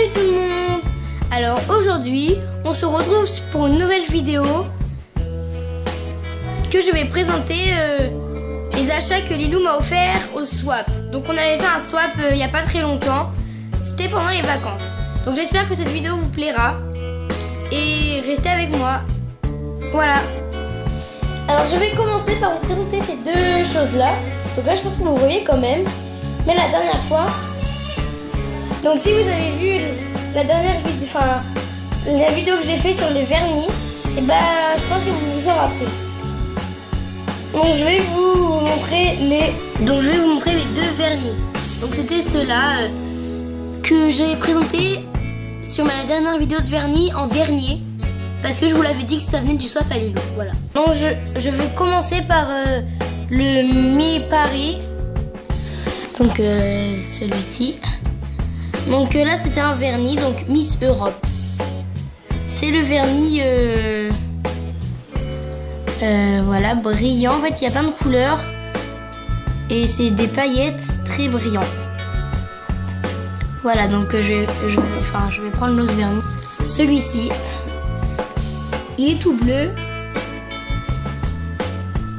Salut tout le monde! Alors aujourd'hui, on se retrouve pour une nouvelle vidéo que je vais présenter les achats que Lilou m'a offert au swap. Donc on avait fait un swap il n'y a pas très longtemps, c'était pendant les vacances. Donc j'espère que cette vidéo vous plaira et restez avec moi. Voilà. Alors je vais commencer par vous présenter ces deux choses là. Donc là je pense que vous voyez quand même. Mais la dernière fois, donc si vous avez vu la dernière vidéo, enfin la vidéo que j'ai fait sur les vernis, et je pense que vous vous en rappelez. Donc je vais vous montrer les deux vernis. Donc c'était ceux-là que j'avais présenté sur ma dernière vidéo de vernis en dernier, parce que je vous l'avais dit que ça venait du swap à Lilou. Voilà. Donc je vais commencer par le Mi Paris. Donc celui-ci. Donc là c'était un vernis, donc Miss Europe. C'est le vernis voilà, brillant. En fait il y a plein de couleurs et c'est des paillettes très brillants. Voilà, donc je vais prendre l'autre vernis. Celui-ci, il est tout bleu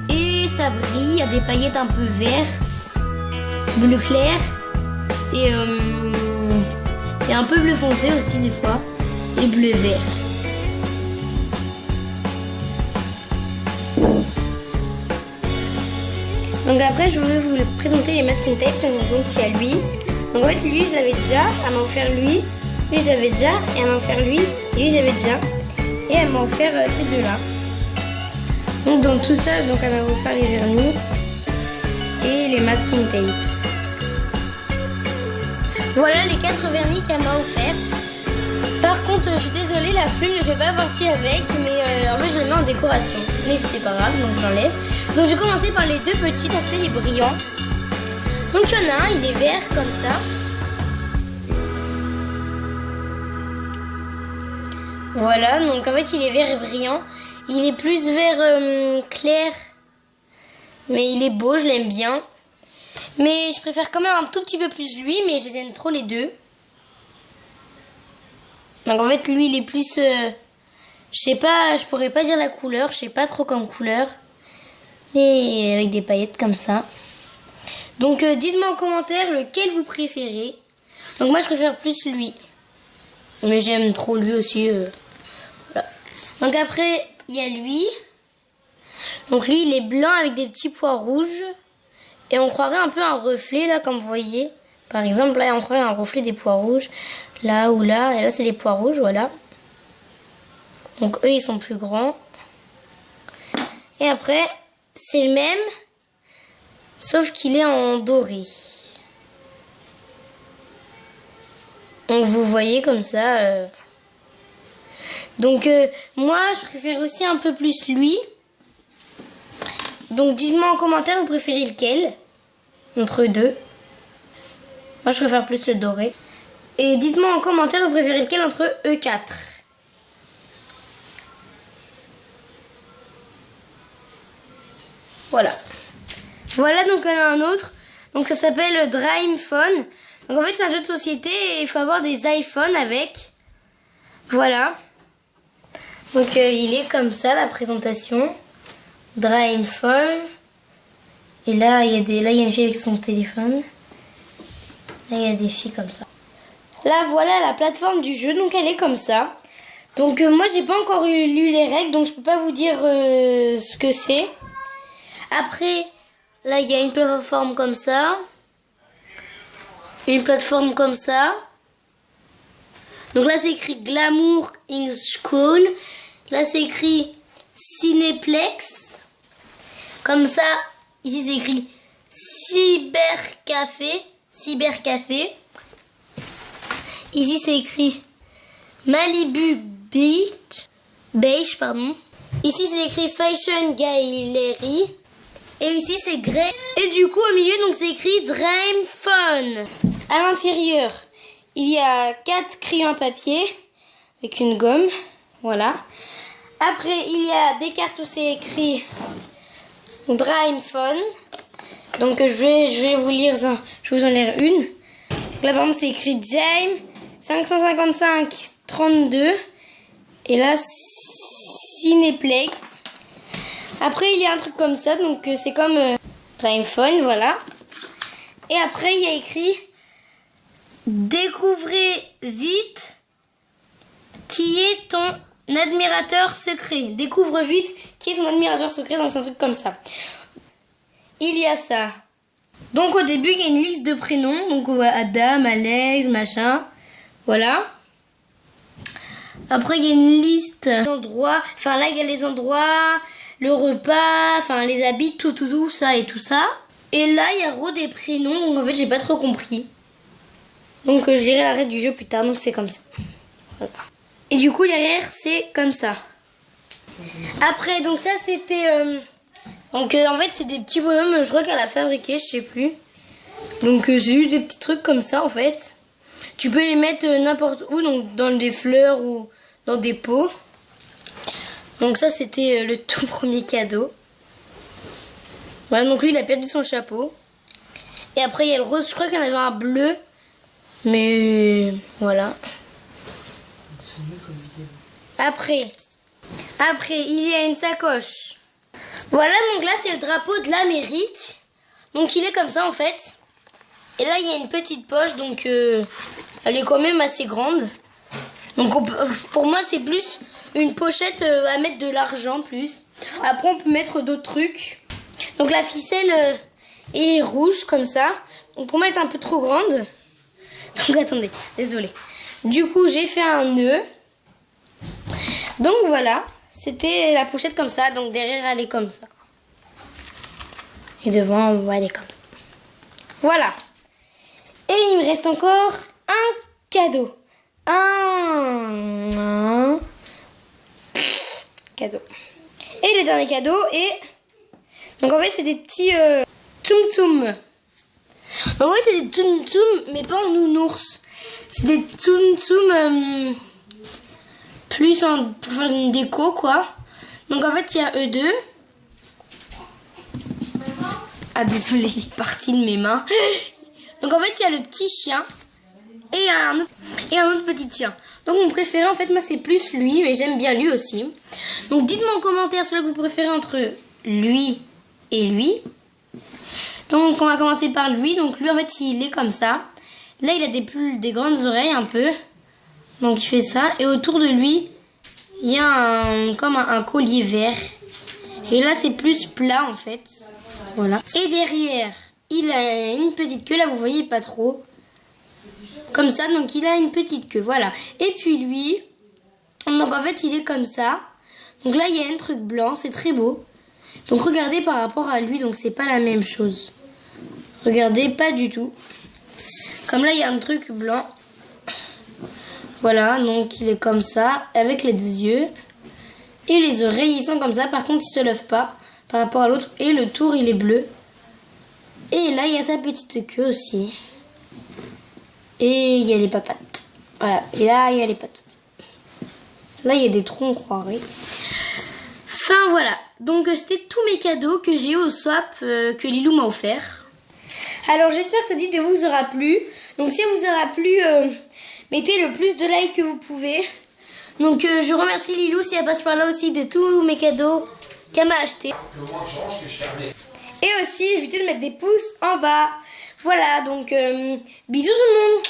et ça brille. Il y a des paillettes un peu vertes, bleu clair et un peu bleu foncé aussi des fois, et bleu vert. Donc après je vais vous présenter les masking tapes. Donc il y a lui. Donc en fait lui je l'avais déjà, elle m'a offert lui j'avais déjà, et elle m'a offert lui j'avais déjà, et elle m'a offert ces deux là. Donc dans tout ça, donc elle m'a offert les vernis et les masking tapes. Voilà les 4 vernis qu'elle m'a offert. Par contre, je suis désolée, la plume ne fait pas partie avec, mais en fait je le mets en décoration. Mais c'est pas grave, donc j'enlève. Donc je vais commencer par les deux petits, donc c'est les brillants. Donc il y en a un, il est vert comme ça. Voilà, donc en fait il est vert et brillant. Il est plus vert clair, mais il est beau, je l'aime bien. Mais je préfère quand même un tout petit peu plus lui, mais je les aime trop les deux. Donc en fait lui il est plus, je sais pas, je pourrais pas dire la couleur, je sais pas trop comme couleur. Mais avec des paillettes comme ça. Donc dites-moi en commentaire lequel vous préférez. Donc moi je préfère plus lui. Mais j'aime trop lui aussi. Voilà. Donc après il y a lui. Donc lui il est blanc avec des petits pois rouges. Et on croirait un peu un reflet là, comme vous voyez. Par exemple là on croirait un reflet des pois rouges. Là ou là. Et là c'est les pois rouges, voilà. Donc eux ils sont plus grands. Et après c'est le même. Sauf qu'il est en doré. Donc vous voyez comme ça. Donc moi je préfère aussi un peu plus lui. Donc dites-moi en commentaire vous préférez lequel entre eux deux. Moi je préfère plus le doré. Et dites-moi en commentaire vous préférez lequel entre eux 4. Voilà. Voilà, donc il y en a un autre. Donc ça s'appelle Dream Phone. Donc en fait c'est un jeu de société et il faut avoir des iPhones avec. Voilà. Donc il est comme ça la présentation. Dream Phone. Et là il y a une fille avec son téléphone. Là il y a des filles comme ça. Là voilà la plateforme du jeu, donc elle est comme ça. Donc moi j'ai pas encore lu les règles, donc je peux pas vous dire ce que c'est. Après là il y a une plateforme comme ça. Une plateforme comme ça. Donc là c'est écrit Glamour in School. Là c'est écrit Cinéplex. Comme ça, ici c'est écrit Cybercafé. Ici c'est écrit Malibu Beige, pardon. Ici c'est écrit Fashion Gallery. Et ici c'est Grey. Et du coup au milieu donc c'est écrit Dream Phone. À l'intérieur, il y a 4 crayons à papier avec une gomme. Voilà. Après, il y a des cartes où c'est écrit Dream Phone. Donc je vais vous lire, je vais vous en lire une. Donc là par exemple c'est écrit James 555 32. Et là, Cineplex. Après, il y a un truc comme ça. Donc, c'est comme Drimephone, voilà. Et après, il y a écrit découvrez vite qui est ton admirateur secret. Découvre vite qui est ton admirateur secret. Donc, c'est un truc comme ça. Il y a ça. Donc, au début, il y a une liste de prénoms. Donc, on voit Adam, Alex, machin. Voilà. Après, il y a une liste d'endroits. Enfin, là, il y a les endroits, le repas, enfin, les habits, tout ça et tout ça. Et là, il y a re des prénoms. Donc, en fait, j'ai pas trop compris. Donc, je dirai l'arrêt du jeu plus tard. Donc, c'est comme ça. Voilà. Et du coup, derrière, c'est comme ça. Après, donc ça, c'était... en fait, c'est des petits bonhommes. Je crois qu'elle a fabriqué, je sais plus. Donc, c'est juste des petits trucs comme ça, en fait. Tu peux les mettre n'importe où, donc dans des fleurs ou dans des pots. Donc ça, c'était le tout premier cadeau. Voilà, donc lui, il a perdu son chapeau. Et après, il y a le rose. Je crois qu'il y en avait un bleu. Mais voilà. Après, il y a une sacoche. Voilà, donc là, c'est le drapeau de l'Amérique. Donc, il est comme ça, en fait. Et là, il y a une petite poche, donc elle est quand même assez grande. Donc pour moi, c'est plus une pochette à mettre de l'argent plus. Après, on peut mettre d'autres trucs. Donc la ficelle est rouge, comme ça. Donc pour moi, elle est un peu trop grande. Donc attendez, désolé. Du coup, j'ai fait un nœud. Donc voilà, c'était la pochette comme ça. Donc derrière, elle est comme ça. Et devant, elle est comme ça. Voilà. Et il me reste encore un cadeau. Un cadeau. Et le dernier cadeau est... Donc en fait, c'est des petits tsum tsum. En fait, c'est des tsum tsum, mais pas en nounours. C'est des tsum tsum plus pour faire une déco, quoi. Donc en fait, il y a eux deux. Ah, désolé, il est parti de mes mains. Donc en fait, il y a le petit chien et un autre petit chien. Donc mon préféré, en fait, moi, c'est plus lui, mais j'aime bien lui aussi. Donc dites-moi en commentaire celui que vous préférez entre lui et lui. Donc on va commencer par lui. Donc lui, en fait, il est comme ça. Là, il a des grandes oreilles un peu. Donc il fait ça. Et autour de lui, il y a comme un collier vert. Et là, c'est plus plat, en fait. Voilà. Et derrière, il a une petite queue. Là, vous voyez pas trop. Comme ça, donc il a une petite queue. Voilà. Et puis lui, donc en fait, il est comme ça. Donc là, il y a un truc blanc. C'est très beau. Donc regardez par rapport à lui. Donc c'est pas la même chose. Regardez, pas du tout. Comme là, il y a un truc blanc. Voilà. Donc il est comme ça. Avec les yeux. Et les oreilles, ils sont comme ça. Par contre, ils se lèvent pas par rapport à l'autre. Et le tour, il est bleu. Et là, il y a sa petite queue aussi. Et il y a les papates. Voilà. Et là, il y a les pattes. Là, il y a des troncs, on croirait. Enfin, voilà. Donc, c'était tous mes cadeaux que j'ai eu au swap que Lilou m'a offert. Alors, j'espère que cette vidéo vous aura plu. Donc, si elle vous aura plu, mettez le plus de likes que vous pouvez. Donc, je remercie Lilou si elle passe par là aussi de tous mes cadeaux qu'elle m'a acheté. Et aussi, évitez de mettre des pouces en bas. Voilà, donc bisous tout le monde.